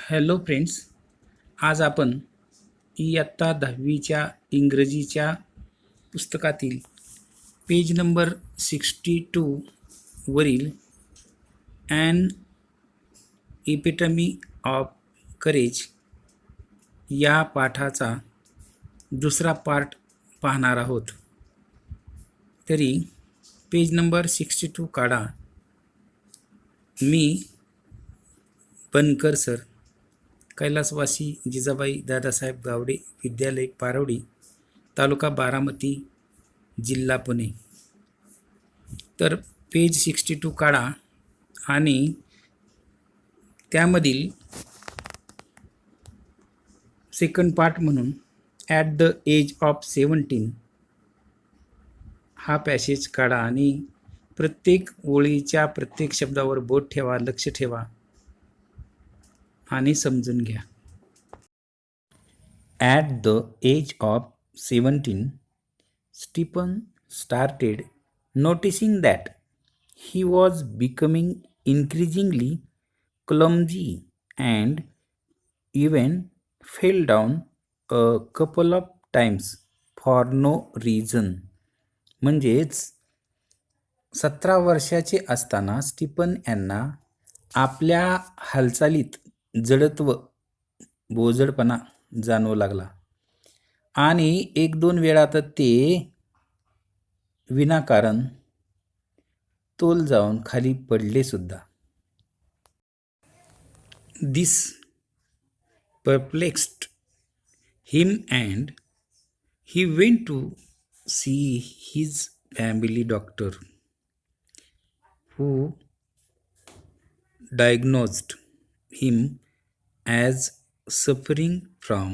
Hello friends, आज आपण इयत्ता 10वीच्या इंग्रजीच्या पुस्तकातील पेज नंबर 62 वरील ॲन इपिटमी ऑफ करेज या पाठाचा दुसरा पार्ट पाहणार आहोत. तरी पेज नंबर 62 काढा. मी बनकर सर, कैलासवासी जिजाबाई दादासाहेब गावडे विद्यालय पारवडी, तालुका बारामती, जिल्हा पुणे. तर पेज 62 काढा आणि त्यामधील सेकंड पार्ट म्हणून ॲट द एज ऑफ 17 हा पॅसेज काढा आणि प्रत्येक ओळीच्या प्रत्येक शब्दावर बोट ठेवा, लक्ष ठेवा आणि समजून घ्या. At the age of 17, Stephen started noticing that he was becoming increasingly clumsy and even fell down a couple of times for no reason. म्हणजेच 17 वर्षाचे असताना स्टीफन यांना आपल्या हालचालीत जडत्व, बोजडपणा जाणवू लागला आणि 1-2 वेळा तर ते विनाकारण तोल जाऊन खाली पडले सुद्धा. दिस perplexed him and he went to see his family doctor, who diagnosed him as suffering from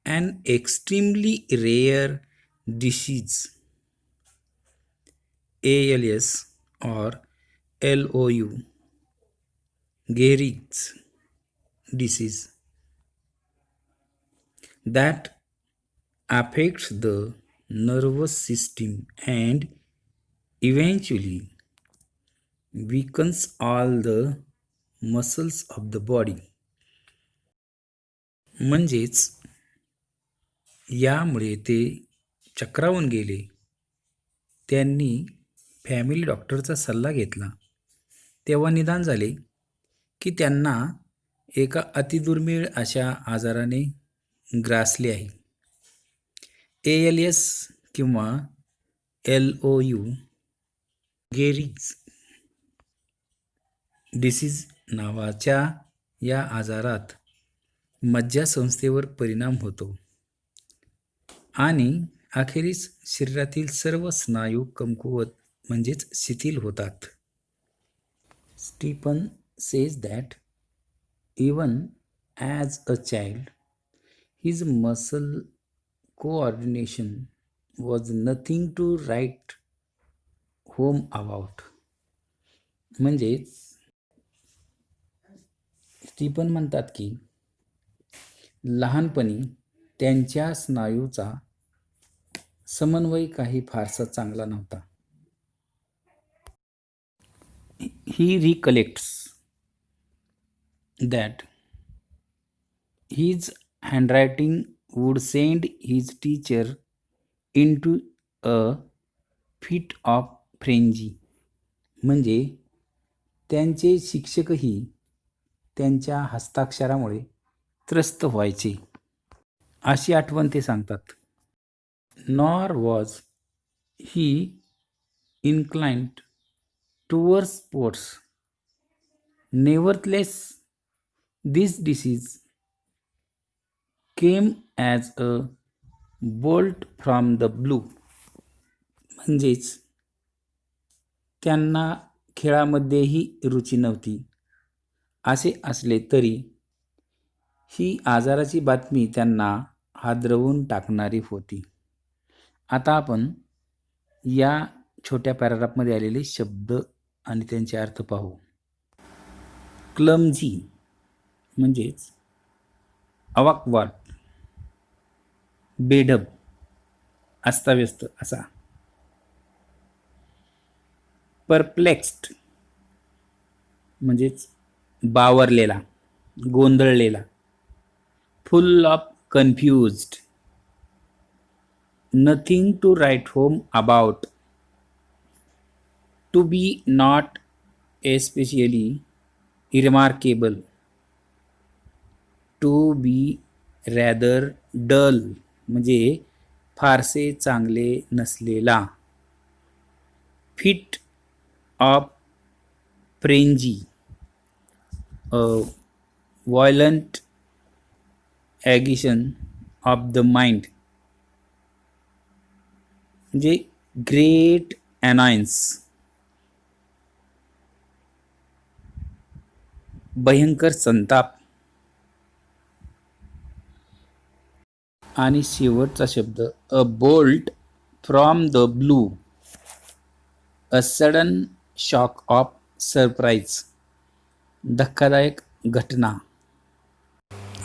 an extremely rare disease, ALS or LOU, Gehrig's disease, that affects the nervous system and eventually weakens all the muscles of the body. म्हणजेच यामुळे ते चक्रावून गेले. त्यांनी family डॉक्टरचा सल्ला घेतला. तेव्हा निदान झाले की त्यांना एका अतिदुर्मिळ अशा आजाराने ग्रासले आहे. ALS किंवा LOU, गेरिग्स डिसीज नावाच्या या आजारात मज्जासंस्थेवर परिणाम होतो आणि अखेरीस शरीरातील सर्व स्नायू कमकुवत म्हणजेच शिथिल होतात. Stephen says that even as a child his muscle coordination was nothing to write home about. म्हणजेच स्टीफन म्हणतात की लहानपणी त्यांच्या स्नायूचा समन्वय काही फारसा चांगला नव्हता. He recollects that his handwriting would send his teacher into a fit of frenzy. म्हणजे त्यांचे शिक्षकही त्यांच्या हस्ताक्षरामुळे त्रस्त व्हायचे अशी आठवण ते सांगतात. Nor was he inclined towards sports. Nevertheless, this disease came as a bolt from the blue. म्हणजेच त्यांना खेळामध्येही रुची नव्हती. असे असले तरी ही आजाराची बातमी त्यांना हादरवून टाकणारी होती. आता आपण या छोट्या पॅराग्राफमध्ये आलेले शब्द आणि त्यांचे अर्थ पाहू. क्लमझी म्हणजेच अवाकवाट, बेढब, अस्ताव्यस्त असा. परप्लेक्स्ड म्हणजेच बावरलेला. गोंधळलेला, full of confused, nothing to write home about, to be not especially remarkable, to be rather dull म्हणजे फारसे चांगले नसलेला, fit of frenzy, violent agitation of the mind म्हणजे ग्रेट अनायन्स, भयंकर संताप. आणि शेवटचा शब्द a bolt from the blue, a sudden shock of surprise, धक्कादायक घटना.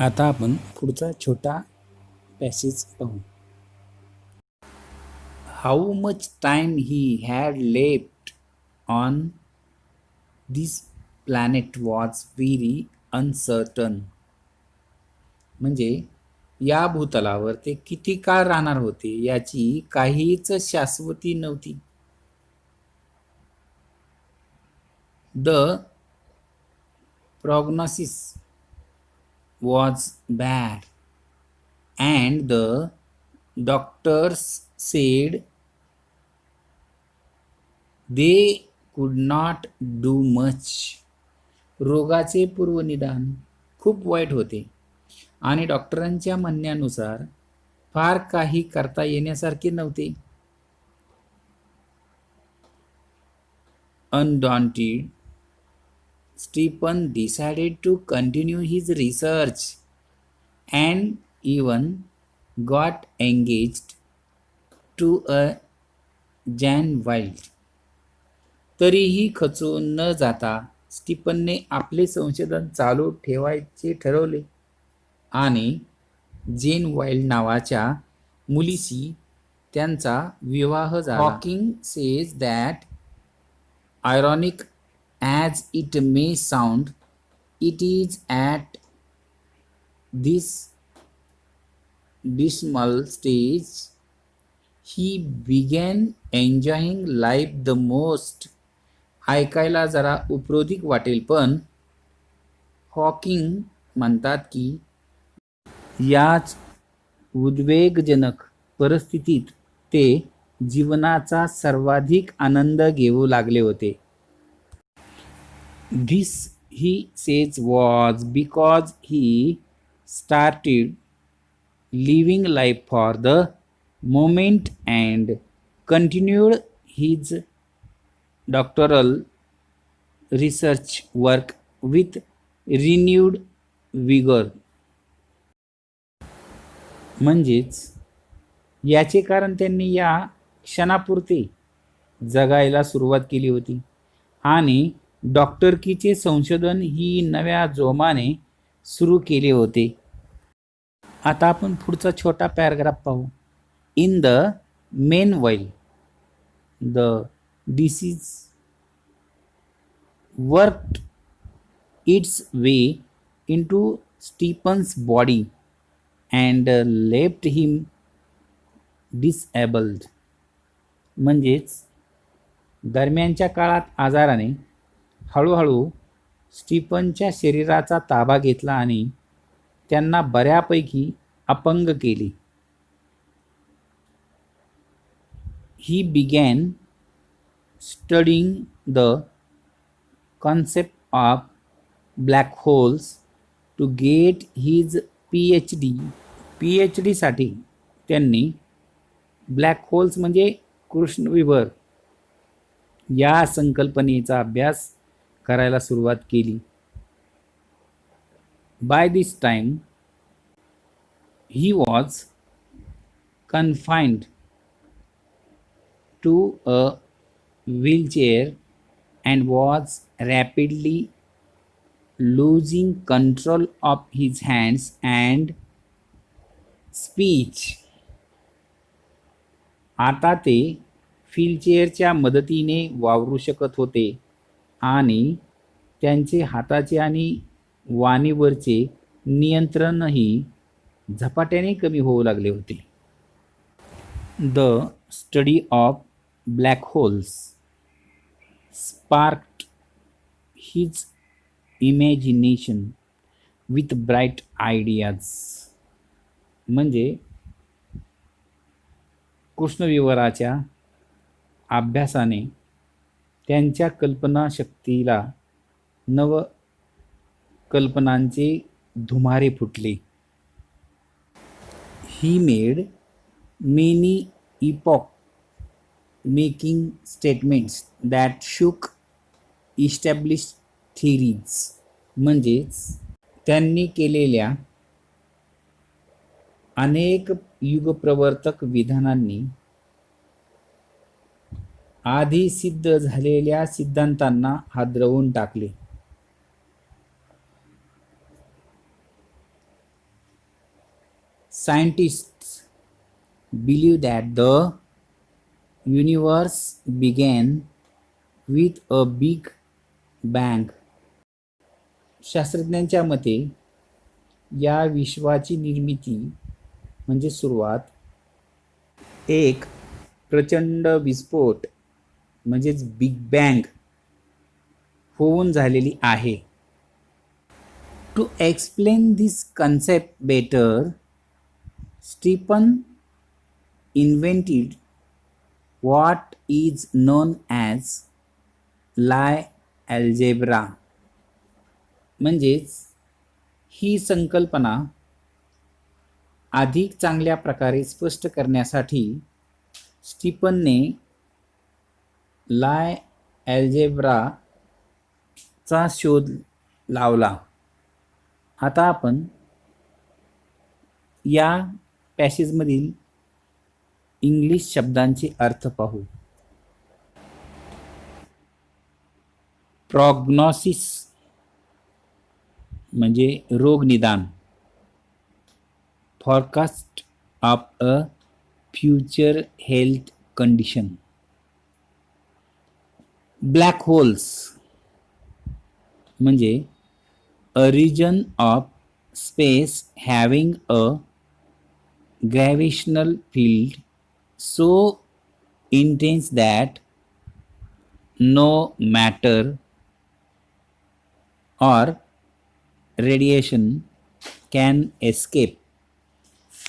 आता आपण पुढचा छोटा पॅसेज पाहू. How much time he had left on this planet was very uncertain. म्हणजे या भूतलावर ते किती काळ राहणार होते याची काहीच शाश्वती नव्हती. The prognosis was bad and the doctors said they could not do much. रोगाचे पूर्वनिदान खूप वाईट होते आणि डॉक्टरांच्या म्हणण्यानुसार फार काही करता येण्यासारखे नव्हते. Undaunted, Stephen decided to continue his research and even got engaged to a Jan Wild. तरीही खचून न जाता स्टीफनने आपले संशोधन चालू ठेवायचे ठरवले आणि जेन वाइल्ड नावाच्या मुलीशी त्यांचा विवाह झाला. Hawking says that ironic as it may sound, it is at this dismal stage he began enjoying life the most. ऐकायला जरा उपरोधिक वाटेल पण हॉकिंग म्हणतात की याच उद्वेगजनक परिस्थितीत ते जीवनाचा सर्वाधिक आनंद घेऊ लागले होते. This, he says, was because he started living life for the moment and continued his doctoral research work with renewed vigor. म्हणजेच याचे कारण त्यांनी या क्षणापुरते जगायला सुरुवात केली होती आणि डॉक्टरकीचे संशोधन ही नव्या जोमाने सुरू केले होते. आता आपण पुढचा छोटा पॅराग्राफ पाहू. In the meanwhile the disease worked its way into Stephen's body and left him disabled. म्हणजेच दरम्यानच्या काळात आजाराने हळूहळू स्टीफनच्या शरीराचा ताबा घेतला आणि त्यांना बऱ्यापैकी अपंग केले. He began studying the concept of black holes to get his PhD साठी त्यांनी ब्लॅक होल्स म्हणजे कृष्णविवर या संकल्पनेचा अभ्यास करायला सुरुवात केली. By this time he was confined to a wheelchair and was rapidly losing control of his hands and speech. आता ते व्हीलचेअरच्या मदतीने वावरू शकत होते आणि त्यांचे हाताचे आणि वाणीवरचे नियंत्रणही झपाट्याने कमी होऊ लागले होते. The study of black holes sparked his imagination with bright ideas. म्हणजे कृष्णविवराच्या अभ्यासाने त्यांच्या कल्पनाशक्तीला नव कल्पनांचे धुमारे फुटले. He made many epoch-making statements that shook established theories. म्हणजेच त्यांनी केलेल्या अनेक युगप्रवर्तक विधानांनी आधी सिद्ध झालेल्या सिद्धांतांना हादरवून टाकले. Scientists believe that the universe began with a big bang. शास्त्रज्ञांच्या मते या विश्वाची निर्मिती म्हणजे सुरुवात एक प्रचंड विस्फोट म्हणजेच बिग बँग होऊन झालेली आहे. To explain this concept better, Stephen invented what is known as Lie algebra. म्हणजेच ही संकल्पना अधिक चांगल्या प्रकारे स्पष्ट करण्यासाठी स्टीफनने लाय अल्जेब्राचा शोध लावला. आता आपण या पॅसेजमधील इंग्लिश शब्दांचे अर्थ पाहू. प्रॉग्नॉसिस म्हणजे रोग निदान, forecast of a future health condition. Black holes म्हणजे a region of space having a gravitational field so intense that no matter or radiation can escape.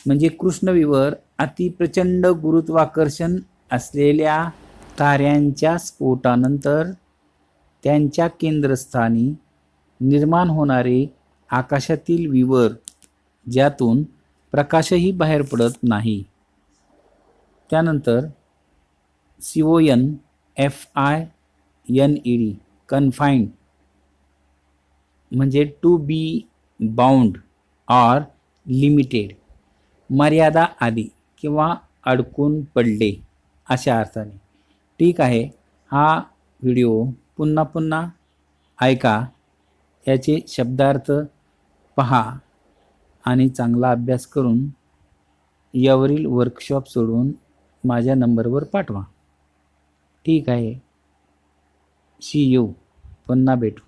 म्हणजे कृष्णविवर अति प्रचंड गुरुत्वाकर्षण असलेल्या ताऱ्यांच्या स्फोटानंतर त्यांच्या केंद्रस्थानी निर्माण होणारे आकाशातील विवर ज्यातून प्रकाशही बाहेर पडत नाही. त्यानंतर CONFINED कन्फाइंड म्हणजे to be bound or limited, मर्यादा आली किंवा अडकून पडले अशा अर्थाने. ठीक आहे, हा व्हिडिओ पुन्हा पुन्हा ऐका, याचे शब्दार्थ पहा आणि चांगला अभ्यास करून यावरील वर्कशॉप सोडवून माझ्या नंबरवर पाठवा. ठीक आहे, सी यू, पुन्हा भेटू.